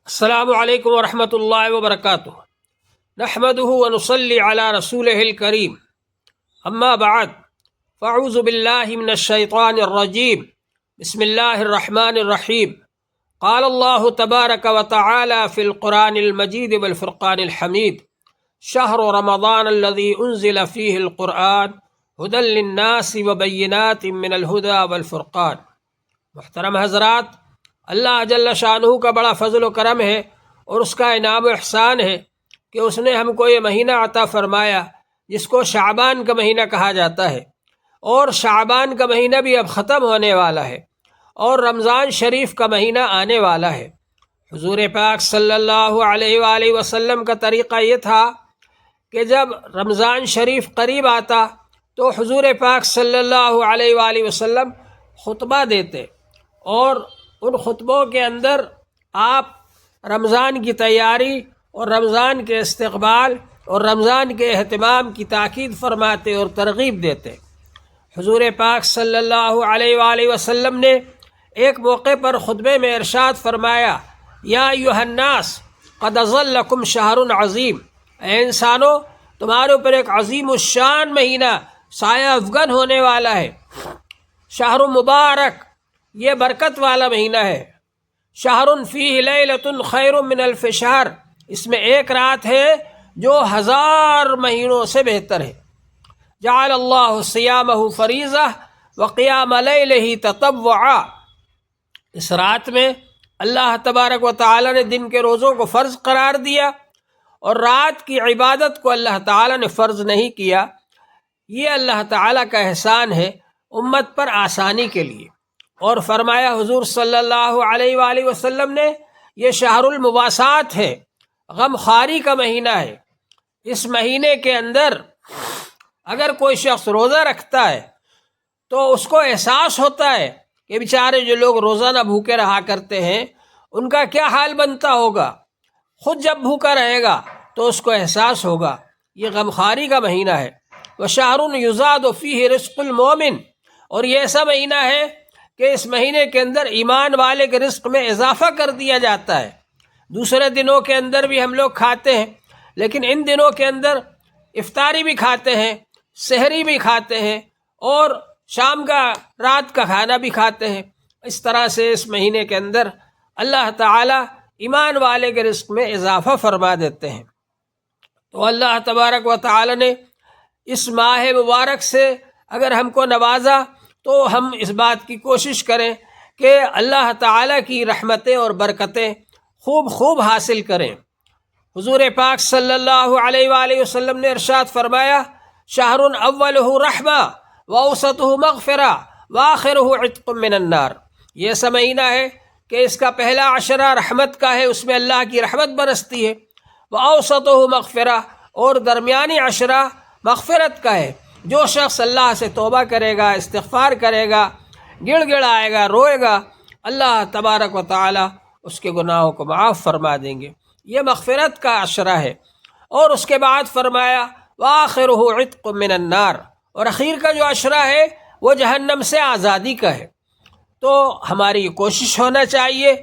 السلام علیکم ورحمۃ اللہ وبرکاتہ۔ نحمدہ ونصلی علی رسولہ الکریم، اما بعد فاعوذ باللہ من الشیطان الرجیم، بسم اللہ الرحمن الرحیم۔ قال اللہ تبارک وتعالی فی القرآن المجید والفرقان الحمید، شہر رمضان الذی انزل فیہ القرآن ھدی للناس وبینات من الھدی والفرقان۔ محترم حضرات، اللہ جل شانہ کا بڑا فضل و کرم ہے اور اس کا انعام و احسان ہے کہ اس نے ہم کو یہ مہینہ عطا فرمایا جس کو شعبان کا مہینہ کہا جاتا ہے، اور شعبان کا مہینہ بھی اب ختم ہونے والا ہے اور رمضان شریف کا مہینہ آنے والا ہے۔ حضور پاک صلی اللہ علیہ وآلہ وسلم کا طریقہ یہ تھا کہ جب رمضان شریف قریب آتا تو حضور پاک صلی اللہ علیہ وآلہ وسلم خطبہ دیتے، اور ان خطبوں کے اندر آپ رمضان کی تیاری اور رمضان کے استقبال اور رمضان کے اہتمام کی تاکید فرماتے اور ترغیب دیتے۔ حضور پاک صلی اللہ علیہ وآلہ وسلم نے ایک موقع پر خطبے میں ارشاد فرمایا، یا ایھا الناس قد اظلکم شہر عظیم، اے انسانو تمہارے اوپر ایک عظیم الشان مہینہ سایہ افغن ہونے والا ہے۔ شہر مبارک، یہ برکت والا مہینہ ہے۔ شہر فیہ لیلۃ خیر من الف شہر، اس میں ایک رات ہے جو 1000 مہینوں سے بہتر ہے۔ جعل اللہ صیامہ فریضہ وقیام لیلہ تطوعا، اس رات میں اللہ تبارک و تعالی نے دن کے روزوں کو فرض قرار دیا اور رات کی عبادت کو اللہ تعالی نے فرض نہیں کیا۔ یہ اللہ تعالی کا احسان ہے امت پر آسانی کے لیے۔ اور فرمایا حضور صلی اللہ علیہ وآلہ وسلم نے، یہ شہر المواسات ہے، غم خواری کا مہینہ ہے۔ اس مہینے کے اندر اگر کوئی شخص روزہ رکھتا ہے تو اس کو احساس ہوتا ہے کہ بیچارے جو لوگ روزانہ بھوکے رہا کرتے ہیں ان کا کیا حال بنتا ہوگا۔ خود جب بھوکا رہے گا تو اس کو احساس ہوگا۔ یہ غم خواری کا مہینہ ہے۔ وَشَهْرٌ يُزَادُ فِيهِ رِزْقُ الْمُؤْمِنِ، اور یہ ایسا مہینہ ہے کہ اس مہینے کے اندر ایمان والے کے رزق میں اضافہ کر دیا جاتا ہے۔ دوسرے دنوں کے اندر بھی ہم لوگ کھاتے ہیں، لیکن ان دنوں کے اندر افطاری بھی کھاتے ہیں، سحری بھی کھاتے ہیں، اور شام کا رات کا کھانا بھی کھاتے ہیں۔ اس طرح سے اس مہینے کے اندر اللہ تعالی ایمان والے کے رزق میں اضافہ فرما دیتے ہیں۔ تو اللہ تبارک و تعالی نے اس ماہ مبارک سے اگر ہم کو نوازا تو ہم اس بات کی کوشش کریں کہ اللہ تعالیٰ کی رحمتیں اور برکتیں خوب حاصل کریں۔ حضور پاک صلی اللہ علیہ وآلہ وسلم نے ارشاد فرمایا، شہر اولہ رحمہ واوسطہ مغفرہ وآخرہ عتق من النار، یہ ایسا مہینہ ہے کہ اس کا پہلا عشرہ رحمت کا ہے، اس میں اللہ کی رحمت برستی ہے۔ واوسطہ مغفرہ، اور درمیانی عشرہ مغفرت کا ہے۔ جو شخص اللہ سے توبہ کرے گا، استغفار کرے گا، گڑ گڑائے گا، روئے گا، اللہ تبارک و تعالی اس کے گناہوں کو معاف فرما دیں گے۔ یہ مغفرت کا عشرہ ہے۔ اور اس کے بعد فرمایا وآخرہ عتق من النار، اور اخیر کا جو عشرہ ہے وہ جہنم سے آزادی کا ہے۔ تو ہماری کوشش ہونا چاہیے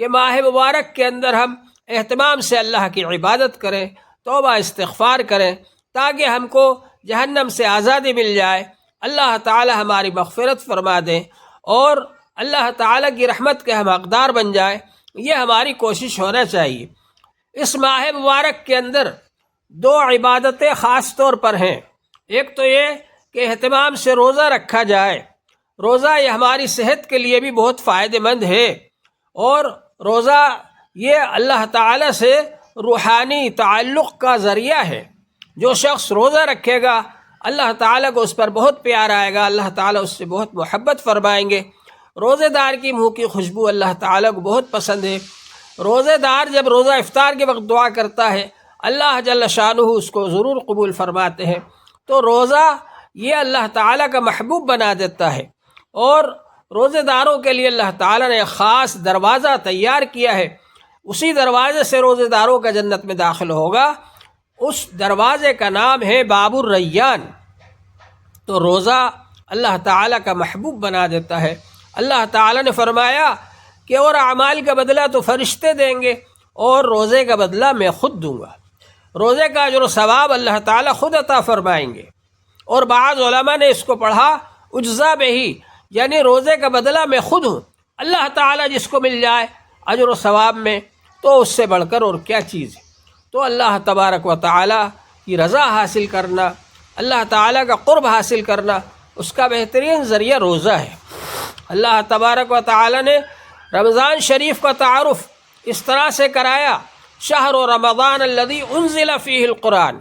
کہ ماہ مبارک کے اندر ہم اہتمام سے اللہ کی عبادت کریں، توبہ استغفار کریں، تاکہ ہم کو جہنم سے آزادی مل جائے، اللہ تعالی ہماری مغفرت فرما دیں اور اللہ تعالی کی رحمت کے ہم حقدار بن جائیں۔ یہ ہماری کوشش ہونا چاہیے۔ اس ماہ مبارک کے اندر 2 عبادتیں خاص طور پر ہیں۔ ایک تو یہ کہ اہتمام سے روزہ رکھا جائے۔ روزہ یہ ہماری صحت کے لیے بھی بہت فائدہ مند ہے، اور روزہ یہ اللہ تعالی سے روحانی تعلق کا ذریعہ ہے۔ جو شخص روزہ رکھے گا اللہ تعالیٰ کو اس پر بہت پیار آئے گا، اللہ تعالیٰ اس سے بہت محبت فرمائیں گے۔ روزے دار کی منہ کی خوشبو اللہ تعالیٰ کو بہت پسند ہے۔ روزے دار جب روزہ افطار کے وقت دعا کرتا ہے اللہ جل شانہ اس کو ضرور قبول فرماتے ہیں۔ تو روزہ یہ اللہ تعالیٰ کا محبوب بنا دیتا ہے، اور روزے داروں کے لیے اللہ تعالیٰ نے ایک خاص دروازہ تیار کیا ہے۔ اسی دروازے سے روزے داروں کا جنت میں داخل ہوگا۔ اس دروازے کا نام ہے باب الریان۔ تو روزہ اللہ تعالیٰ کا محبوب بنا دیتا ہے۔ اللہ تعالیٰ نے فرمایا کہ اور اعمال کا بدلہ تو فرشتے دیں گے، اور روزے کا بدلہ میں خود دوں گا۔ روزے کا اجر و ثواب اللہ تعالیٰ خود عطا فرمائیں گے۔ اور بعض علماء نے اس کو پڑھا اجزا بہی، یعنی روزے کا بدلہ میں خود ہوں، اللہ تعالیٰ جس کو مل جائے اجر و ثواب میں تو اس سے بڑھ کر اور کیا چیز ہے۔ تو اللہ تبارک و تعالیٰ کی رضا حاصل کرنا، اللہ تعالیٰ کا قرب حاصل کرنا، اس کا بہترین ذریعہ روزہ ہے۔ اللہ تبارک و تعالیٰ نے رمضان شریف کا تعارف اس طرح سے کرایا، شہر رمضان الذی انزل فیہ القرآن،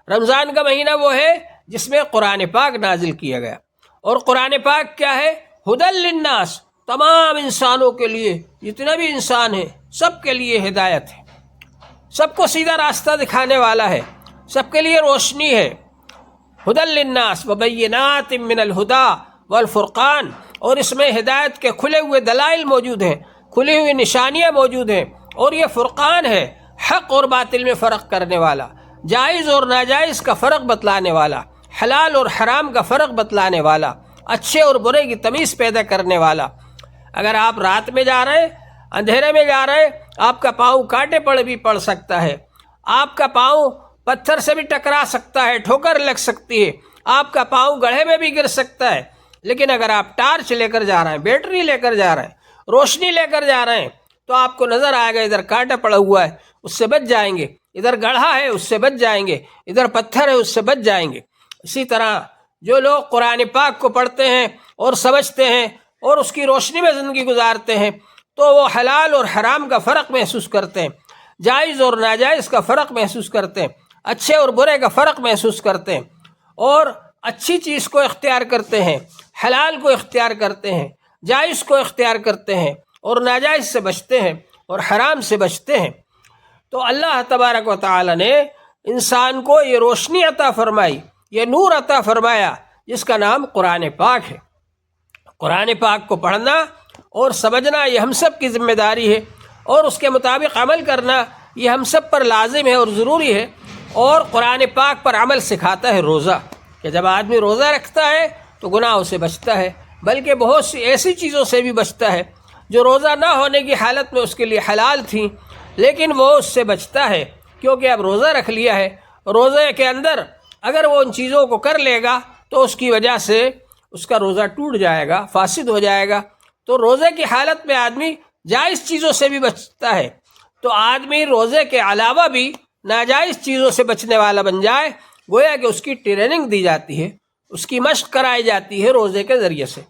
رمضان کا مہینہ وہ ہے جس میں قرآن پاک نازل کیا گیا۔ اور قرآن پاک کیا ہے؟ ھدی للناس، تمام انسانوں کے لیے، جتنے بھی انسان ہیں سب کے لیے ہدایت ہے، سب کو سیدھا راستہ دکھانے والا ہے، سب کے لیے روشنی ہے۔ ھدی للناس وبینات من الہدی والفرقان، اور اس میں ہدایت کے کھلے ہوئے دلائل موجود ہیں، کھلی ہوئی نشانیاں موجود ہیں، اور یہ فرقان ہے، حق اور باطل میں فرق کرنے والا، جائز اور ناجائز کا فرق بتلانے والا، حلال اور حرام کا فرق بتلانے والا، اچھے اور برے کی تمیز پیدا کرنے والا۔ اگر آپ رات میں جا رہے ہیں، اندھیرے میں جا رہے ہیں، آپ کا پاؤں کانٹے پر بھی پڑ سکتا ہے، آپ کا پاؤں پتھر سے بھی ٹکرا سکتا ہے، ٹھوکر لگ سکتی ہے، آپ کا پاؤں گڑھے میں بھی گر سکتا ہے، لیکن اگر آپ ٹارچ لے کر جا رہے ہیں، بیٹری لے کر جا رہے ہیں، روشنی لے کر جا رہے ہیں، تو آپ کو نظر آئے گا ادھر کانٹا پڑا ہوا ہے، اس سے بچ جائیں گے، ادھر گڑھا ہے اس سے بچ جائیں گے، ادھر پتھر ہے اس سے بچ جائیں گے۔ اسی طرح جو لوگ قرآن پاک کو پڑھتے ہیں اور سمجھتے ہیں اور اس کی روشنی میں زندگی گزارتے ہیں، تو وہ حلال اور حرام کا فرق محسوس کرتے ہیں، جائز اور ناجائز کا فرق محسوس کرتے ہیں، اچھے اور برے کا فرق محسوس کرتے ہیں، اور اچھی چیز کو اختیار کرتے ہیں، حلال کو اختیار کرتے ہیں، جائز کو اختیار کرتے ہیں، اور ناجائز سے بچتے ہیں اور حرام سے بچتے ہیں۔ تو اللہ تبارک و تعالی نے انسان کو یہ روشنی عطا فرمائی، یہ نور عطا فرمایا، جس کا نام قرآن پاک ہے۔ قرآن پاک کو پڑھنا اور سمجھنا یہ ہم سب کی ذمہ داری ہے، اور اس کے مطابق عمل کرنا یہ ہم سب پر لازم ہے اور ضروری ہے۔ اور قرآن پاک پر عمل سکھاتا ہے روزہ، کہ جب آدمی روزہ رکھتا ہے تو گناہوں سے بچتا ہے، بلکہ بہت سی ایسی چیزوں سے بھی بچتا ہے جو روزہ نہ ہونے کی حالت میں اس کے لیے حلال تھیں، لیکن وہ اس سے بچتا ہے کیونکہ اب روزہ رکھ لیا ہے۔ روزے کے اندر اگر وہ ان چیزوں کو کر لے گا تو اس کی وجہ سے اس کا روزہ ٹوٹ جائے گا، فاسد ہو جائے گا۔ تو روزے کی حالت میں آدمی جائز چیزوں سے بھی بچتا ہے، تو آدمی روزے کے علاوہ بھی ناجائز چیزوں سے بچنے والا بن جائے، گویا کہ اس کی ٹریننگ دی جاتی ہے، اس کی مشق کرائی جاتی ہے روزے کے ذریعے سے۔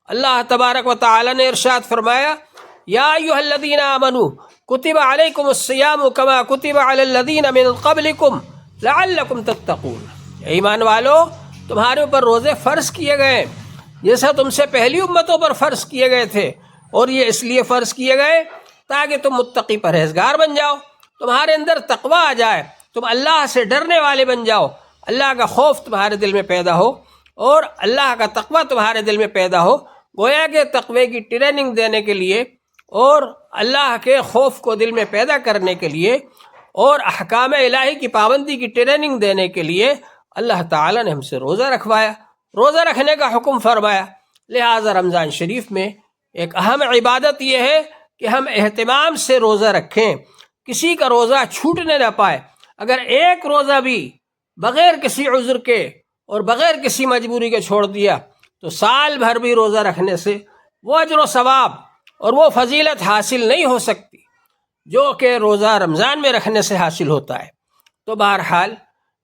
اللہ تبارک و تعالی نے ارشاد فرمایا، یا ایھا الذین آمنوا کتب علیکم الصیام کما کتب علی الذین من قبلکم لعلکم تتقون، ایمان والو تمہارے اوپر روزے فرض کیے گئے جیسا تم سے پہلی امتوں پر فرض کیے گئے تھے، اور یہ اس لیے فرض کیے گئے تاکہ تم متقی پرہیزگار بن جاؤ، تمہارے اندر تقویٰ آ جائے، تم اللہ سے ڈرنے والے بن جاؤ، اللہ کا خوف تمہارے دل میں پیدا ہو اور اللہ کا تقویٰ تمہارے دل میں پیدا ہو۔ گویا کہ تقوی کی ٹریننگ دینے کے لیے اور اللہ کے خوف کو دل میں پیدا کرنے کے لیے اور احکام الہی کی پابندی کی ٹریننگ دینے کے لیے اللہ تعالیٰ نے ہم سے روزہ رکھوایا، روزہ رکھنے کا حکم فرمایا۔ لہٰذا رمضان شریف میں ایک اہم عبادت یہ ہے کہ ہم اہتمام سے روزہ رکھیں، کسی کا روزہ چھوٹنے نہ پائے۔ اگر ایک روزہ بھی بغیر کسی عذر کے اور بغیر کسی مجبوری کے چھوڑ دیا تو سال بھر بھی روزہ رکھنے سے وہ اجر و ثواب اور وہ فضیلت حاصل نہیں ہو سکتی جو کہ روزہ رمضان میں رکھنے سے حاصل ہوتا ہے۔ تو بہرحال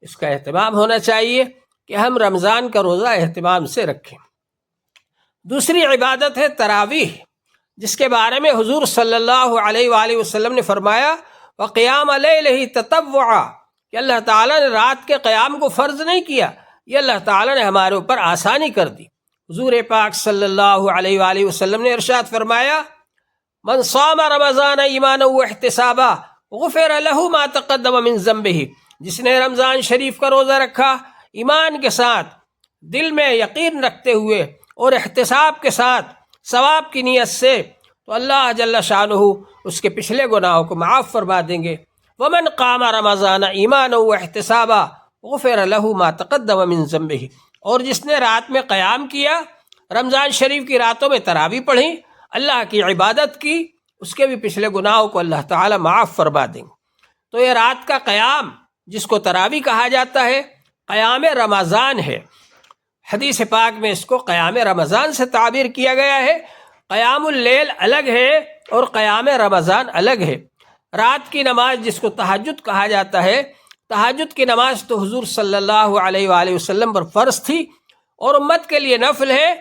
اس کا اہتمام ہونا چاہیے کہ ہم رمضان کا روزہ اہتمام سے رکھیں۔ دوسری عبادت ہے تراویح، جس کے بارے میں حضور صلی اللہ علیہ وآلہ وسلم نے فرمایا وقیام لیلہ تطوعا، کہ اللہ تعالیٰ نے رات کے قیام کو فرض نہیں کیا، یہ اللہ تعالیٰ نے ہمارے اوپر آسانی کر دی۔ حضور پاک صلی اللہ علیہ وآلہ وسلم نے ارشاد فرمایا من صام رمضان ایمانا واحتسابا غفر له ما تقدم من ذنبہ، جس نے رمضان شریف کا روزہ رکھا ایمان کے ساتھ، دل میں یقین رکھتے ہوئے اور احتساب کے ساتھ، ثواب کی نیت سے، تو اللہ جل شانہ اس کے پچھلے گناہوں کو معاف فرما دیں گے۔ ومن قام رمضان ایمانا واحتسابا غفر له ما تقدم من ذنبہ، اور جس نے رات میں قیام کیا، رمضان شریف کی راتوں میں تراویح پڑھی، اللہ کی عبادت کی، اس کے بھی پچھلے گناہوں کو اللہ تعالیٰ معاف فرما دیں گے۔ تو یہ رات کا قیام جس کو تراویح کہا جاتا ہے، قیام رمضان ہے۔ حدیث پاک میں اس کو قیام رمضان سے تعبیر کیا گیا ہے۔ قیام اللیل الگ ہے اور قیام رمضان الگ ہے۔ رات کی نماز جس کو تہجد کہا جاتا ہے، تہجد کی نماز تو حضور صلی اللہ علیہ وآلہ وسلم پر فرض تھی اور امت کے لیے نفل ہے،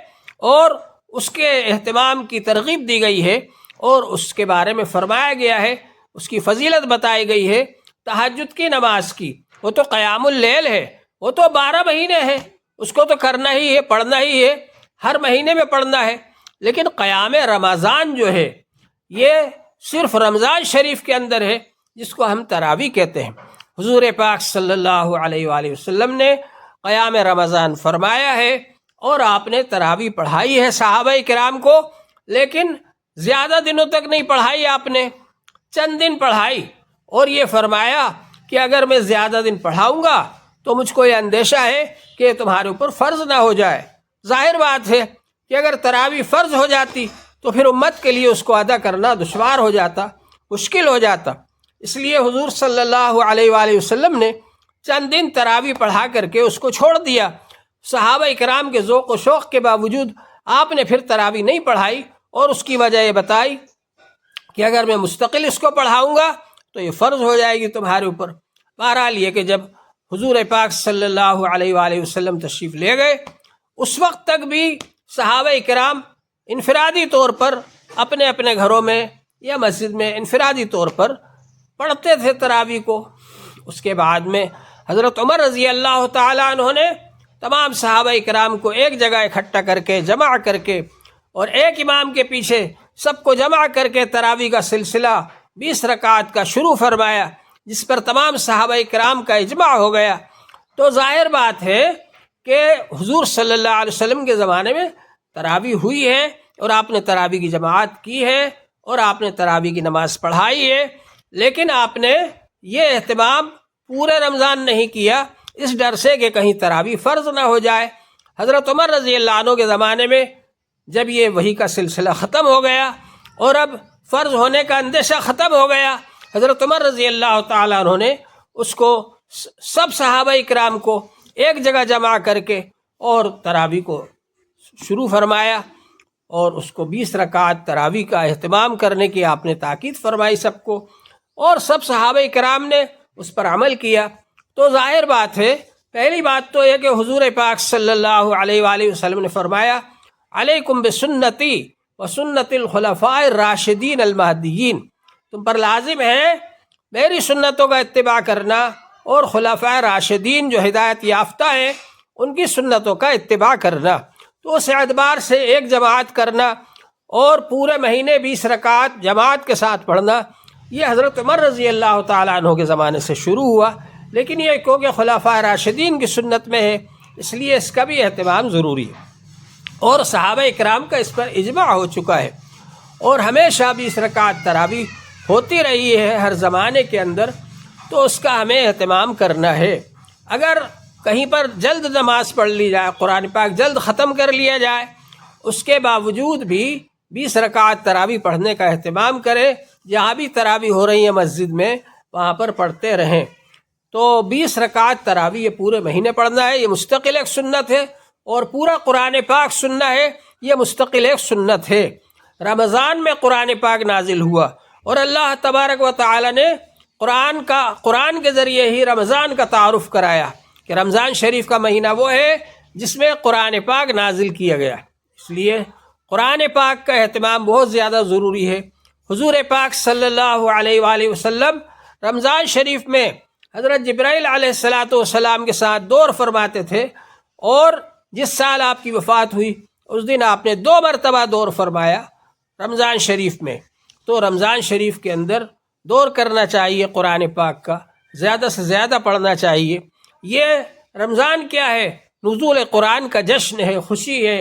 اور اس کے اہتمام کی ترغیب دی گئی ہے اور اس کے بارے میں فرمایا گیا ہے، اس کی فضیلت بتائی گئی ہے۔ تہجد کی نماز کی وہ تو قیام اللیل ہے، وہ تو 12 مہینے ہے، اس کو تو کرنا ہی ہے، پڑھنا ہی ہے، ہر مہینے میں پڑھنا ہے۔ لیکن قیام رمضان جو ہے یہ صرف رمضان شریف کے اندر ہے، جس کو ہم تراویح کہتے ہیں۔ حضور پاک صلی اللہ علیہ وآلہ وسلم نے قیام رمضان فرمایا ہے اور آپ نے تراویح پڑھائی ہے صحابہ کرام کو، لیکن زیادہ دنوں تک نہیں پڑھائی، آپ نے چند دن پڑھائی اور یہ فرمایا کہ اگر میں زیادہ دن پڑھاؤں گا تو مجھ کو یہ اندیشہ ہے کہ تمہارے اوپر فرض نہ ہو جائے۔ ظاہر بات ہے کہ اگر تراویح فرض ہو جاتی تو پھر امت کے لیے اس کو ادا کرنا دشوار ہو جاتا، مشکل ہو جاتا۔ اس لیے حضور صلی اللہ علیہ وآلہ وسلم نے چند دن تراویح پڑھا کر کے اس کو چھوڑ دیا۔ صحابہ کرام کے ذوق و شوق کے باوجود آپ نے پھر تراویح نہیں پڑھائی، اور اس کی وجہ یہ بتائی کہ اگر میں مستقل اس کو پڑھاؤں گا تو یہ فرض ہو جائے گی تمہارے اوپر۔ بہرحال یہ کہ جب حضور پاک صلی اللہ علیہ وآلہ وسلم تشریف لے گئے، اس وقت تک بھی صحابہ کرام انفرادی طور پر اپنے اپنے گھروں میں یا مسجد میں انفرادی طور پر پڑھتے تھے تراویح کو۔ اس کے بعد میں حضرت عمر رضی اللہ تعالیٰ عنہ نے تمام صحابہ کرام کو ایک جگہ اکٹھا کر کے، جمع کر کے، اور ایک امام کے پیچھے سب کو جمع کر کے تراویح کا سلسلہ 20 رکعت کا شروع فرمایا، جس پر تمام صحابہ کرام کا اجماع ہو گیا۔ تو ظاہر بات ہے کہ حضور صلی اللہ علیہ وسلم کے زمانے میں تراویح ہوئی ہے اور آپ نے تراویح کی جماعت کی ہے اور آپ نے تراویح کی نماز پڑھائی ہے، لیکن آپ نے یہ اہتمام پورے رمضان نہیں کیا، اس ڈر سے کہ کہیں تراویح فرض نہ ہو جائے۔ حضرت عمر رضی اللہ عنہ کے زمانے میں جب یہ وحی کا سلسلہ ختم ہو گیا اور اب فرض ہونے کا اندیشہ ختم ہو گیا، حضرت عمر رضی اللہ تعالیٰ عنہ نے اس کو سب صحابہ کرام کو ایک جگہ جمع کر کے اور تراویح کو شروع فرمایا، اور اس کو 20 رکعت تراویح کا اہتمام کرنے کی آپ نے تاکید فرمائی سب کو، اور سب صحابہ کرام نے اس پر عمل کیا۔ تو ظاہر بات ہے، پہلی بات تو یہ کہ حضور پاک صلی اللہ علیہ وآلہ وسلم نے فرمایا علیکم بسنتی وسنت الخلفاء الراشدین المہدیین، تم پر لازم ہے میری سنتوں کا اتباع کرنا اور خلفاء راشدین جو ہدایت یافتہ ہیں ان کی سنتوں کا اتباع کرنا۔ تو اس اعتبار سے ایک جماعت کرنا اور پورے مہینے 20 رکعت جماعت کے ساتھ پڑھنا، یہ حضرت عمر رضی اللہ تعالیٰ عنہ کے زمانے سے شروع ہوا، لیکن یہ کیونکہ خلفاء راشدین کی سنت میں ہے اس لیے اس کا بھی اہتمام ضروری ہے، اور صحابہ اکرام کا اس پر اجماع ہو چکا ہے، اور ہمیشہ 20 رکعت تراویح ہوتی رہی ہے ہر زمانے کے اندر، تو اس کا ہمیں اہتمام کرنا ہے۔ اگر کہیں پر جلد نماز پڑھ لی جائے، قرآن پاک جلد ختم کر لیا جائے، اس کے باوجود بھی 20 رکعت تراویح پڑھنے کا اہتمام کرے، جہاں بھی تراویح ہو رہی ہیں مسجد میں وہاں پر پڑھتے رہیں۔ تو 20 رکعت تراویح یہ پورے مہینے پڑھنا ہے، یہ مستقل ایک سنت ہے، اور پورا قرآن پاک سننا ہے، یہ مستقل ایک سنت ہے۔ رمضان میں قرآن پاک نازل ہوا اور اللہ تبارک و تعالی نے قرآن کے ذریعے ہی رمضان کا تعارف کرایا کہ رمضان شریف کا مہینہ وہ ہے جس میں قرآن پاک نازل کیا گیا، اس لیے قرآن پاک کا اہتمام بہت زیادہ ضروری ہے۔ حضور پاک صلی اللہ علیہ وآلہ وسلم رمضان شریف میں حضرت جبرائیل علیہ السلام کے ساتھ دور فرماتے تھے، اور جس سال آپ کی وفات ہوئی اس دن آپ نے 2 مرتبہ دور فرمایا رمضان شریف میں۔ تو رمضان شریف کے اندر دور کرنا چاہیے، قرآن پاک کا زیادہ سے زیادہ پڑھنا چاہیے۔ یہ رمضان کیا ہے؟ نزول قرآن کا جشن ہے، خوشی ہے،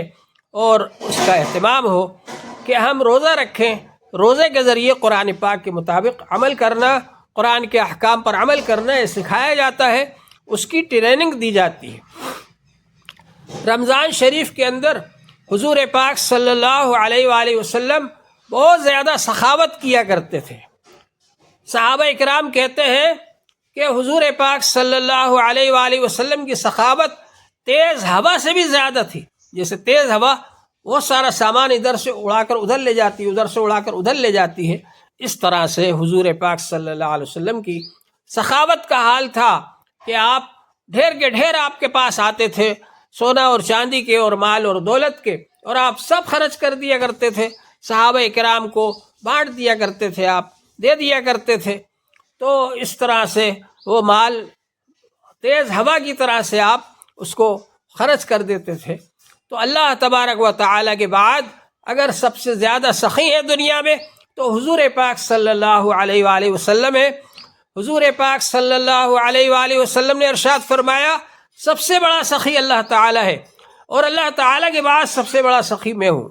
اور اس کا اہتمام ہو کہ ہم روزہ رکھیں، روزے کے ذریعے قرآن پاک کے مطابق عمل کرنا، قرآن کے احکام پر عمل کرنا یہ سکھایا جاتا ہے، اس کی ٹریننگ دی جاتی ہے۔ رمضان شریف کے اندر حضور پاک صلی اللہ علیہ وآلہ وسلم بہت زیادہ سخاوت کیا کرتے تھے۔ صحابہ اکرام کہتے ہیں کہ حضور پاک صلی اللہ علیہ وآلہ وسلم کی سخاوت تیز ہوا سے بھی زیادہ تھی۔ جیسے تیز ہوا وہ سارا سامان ادھر سے اڑا کر ادھر لے جاتی ہے، ادھر سے اڑا کر ادھر لے جاتی ہے، اس طرح سے حضور پاک صلی اللہ علیہ وسلم کی سخاوت کا حال تھا کہ آپ ڈھیر کے ڈھیر آپ کے پاس آتے تھے، سونا اور چاندی کے اور مال اور دولت کے، اور آپ سب خرچ کر دیا کرتے تھے، صحابہ کرام کو بانٹ دیا کرتے تھے، آپ دے دیا کرتے تھے۔ تو اس طرح سے وہ مال تیز ہوا کی طرح سے آپ اس کو خرچ کر دیتے تھے۔ تو اللہ تبارک و تعالیٰ کے بعد اگر سب سے زیادہ سخی ہے دنیا میں تو حضور پاک صلی اللہ علیہ وآلہ وسلم ہے۔ حضور پاک صلی اللہ علیہ وآلہ وسلم نے ارشاد فرمایا سب سے بڑا سخی اللہ تعالیٰ ہے، اور اللہ تعالیٰ کے بعد سب سے بڑا سخی میں ہوں۔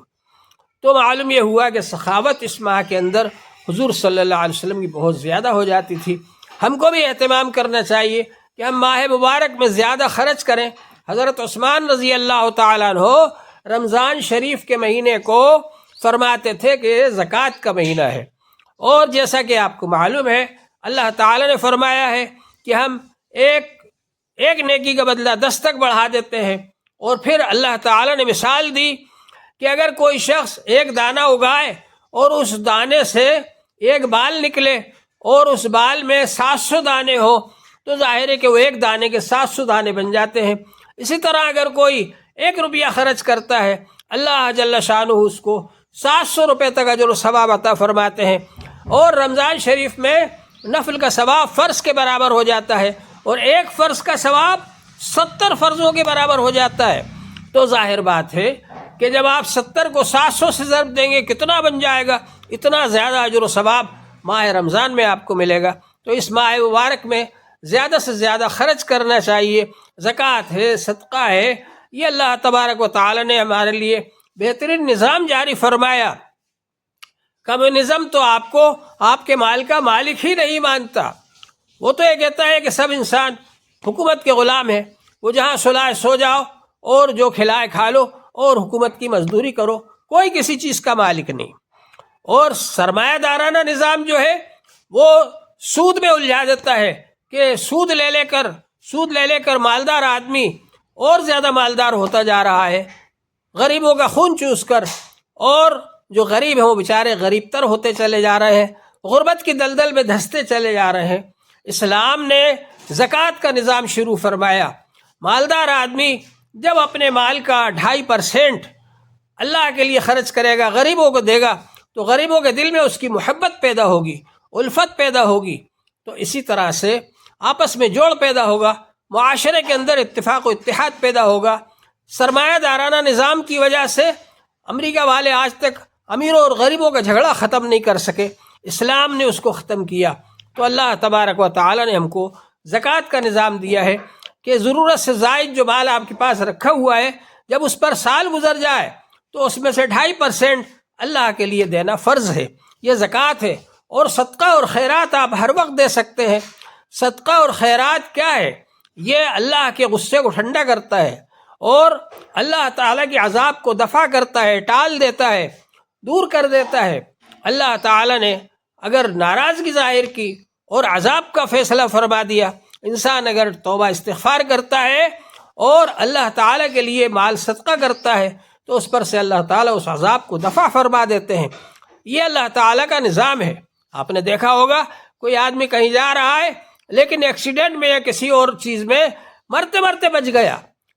تو معلوم یہ ہوا کہ سخاوت اس ماہ کے اندر حضور صلی اللہ علیہ وسلم کی بہت زیادہ ہو جاتی تھی۔ ہم کو بھی اہتمام کرنا چاہیے کہ ہم ماہ مبارک میں زیادہ خرچ کریں۔ حضرت عثمان رضی اللہ تعالیٰ عنہ رمضان شریف کے مہینے کو فرماتے تھے کہ یہ زکوٰۃ کا مہینہ ہے، اور جیسا کہ آپ کو معلوم ہے اللہ تعالیٰ نے فرمایا ہے کہ ہم ایک نیکی کا بدلہ 10 تک بڑھا دیتے ہیں۔ اور پھر اللہ تعالیٰ نے مثال دی کہ اگر کوئی شخص ایک دانہ اگائے اور اس دانے سے ایک بال نکلے اور اس بال میں 700 دانے ہو تو ظاہر ہے کہ وہ ایک دانے کے 700 دانے بن جاتے ہیں۔ اسی طرح اگر کوئی 1 روپیہ خرچ کرتا ہے اللہ جل شانہ اس کو 700 روپے تک اجر و ثواب عطا فرماتے ہیں، اور رمضان شریف میں نفل کا ثواب فرض کے برابر ہو جاتا ہے، اور ایک فرض کا ثواب 70 فرضوں کے برابر ہو جاتا ہے۔ تو ظاہر بات ہے کہ جب آپ 70 کو 700 سے ضرب دیں گے کتنا بن جائے گا، اتنا زیادہ اجر و ثواب ماہ رمضان میں آپ کو ملے گا۔ تو اس ماہ مبارک میں زیادہ سے زیادہ خرچ کرنا چاہیے۔ زکوٰۃ ہے، صدقہ ہے، یہ اللہ تبارک و تعالیٰ نے ہمارے لیے بہترین نظام جاری فرمایا۔ کمیونزم تو آپ کو آپ کے مال کا مالک ہی نہیں مانتا، وہ تو یہ کہتا ہے کہ سب انسان حکومت کے غلام ہیں، وہ جہاں سلائے سو جاؤ اور جو کھلائے کھا لو اور حکومت کی مزدوری کرو، کوئی کسی چیز کا مالک نہیں۔ اور سرمایہ دارانہ نظام جو ہے وہ سود میں الجھا دیتا ہے کہ سود لے لے کر مالدار آدمی اور زیادہ مالدار ہوتا جا رہا ہے، غریبوں کا خون چوس کر، اور جو غریب ہیں وہ بیچارے غریب تر ہوتے چلے جا رہے ہیں، غربت کی دلدل میں دھنستے چلے جا رہے ہیں۔ اسلام نے زکوٰۃ کا نظام شروع فرمایا۔ مالدار آدمی جب اپنے مال کا 2.5% اللہ کے لیے خرچ کرے گا، غریبوں کو دے گا، تو غریبوں کے دل میں اس کی محبت پیدا ہوگی، الفت پیدا ہوگی، تو اسی طرح سے آپس میں جوڑ پیدا ہوگا، معاشرے کے اندر اتفاق و اتحاد پیدا ہوگا۔ سرمایہ دارانہ نظام کی وجہ سے امریکہ والے آج تک امیروں اور غریبوں کا جھگڑا ختم نہیں کر سکے، اسلام نے اس کو ختم کیا۔ تو اللہ تبارک و تعالیٰ نے ہم کو زکوٰۃ کا نظام دیا ہے کہ ضرورت سے زائد جو مال آپ کے پاس رکھا ہوا ہے، جب اس پر سال گزر جائے تو اس میں سے 2.5% اللہ کے لیے دینا فرض ہے، یہ زکوٰۃ ہے۔ اور صدقہ اور خیرات آپ ہر وقت دے سکتے ہیں۔ صدقہ اور خیرات کیا ہے؟ یہ اللہ کے غصے کو ٹھنڈا کرتا ہے، اور اللہ تعالیٰ کی عذاب کو دفع کرتا ہے، ٹال دیتا ہے، دور کر دیتا ہے۔ اللہ تعالیٰ نے اگر ناراضگی ظاہر کی اور عذاب کا فیصلہ فرما دیا، انسان اگر توبہ استغفار کرتا ہے اور اللہ تعالیٰ کے لیے مال صدقہ کرتا ہے تو اس پر سے اللہ تعالیٰ اس عذاب کو دفع فرما دیتے ہیں۔ یہ اللہ تعالیٰ کا نظام ہے۔ آپ نے دیکھا ہوگا کوئی آدمی کہیں جا رہا ہے لیکن ایکسیڈنٹ میں یا کسی اور چیز میں مرتے مرتے بچ گیا،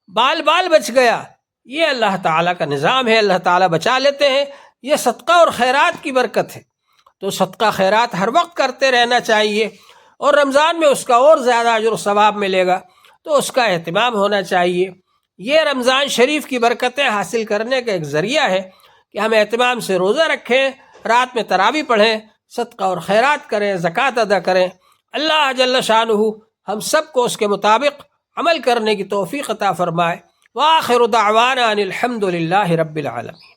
بال بچ گیا، یہ اللہ تعالیٰ کا نظام ہے، اللہ تعالیٰ بچا لیتے ہیں۔ یہ صدقہ اور خیرات کی برکت ہے۔ تو صدقہ خیرات ہر وقت کرتے رہنا چاہیے، اور رمضان میں اس کا اور زیادہ اجر و ثواب ملے گا، تو اس کا اہتمام ہونا چاہیے۔ یہ رمضان شریف کی برکتیں حاصل کرنے کا ایک ذریعہ ہے کہ ہم اہتمام سے روزہ رکھیں، رات میں تراویح پڑھیں، صدقہ اور خیرات کریں، زکوٰۃ ادا کریں۔ اللہ جل شانہ ہم سب کو اس کے مطابق عمل کرنے کی توفیق عطا فرمائے۔ وآخر دعوانا ان الحمد للہ رب العالمین۔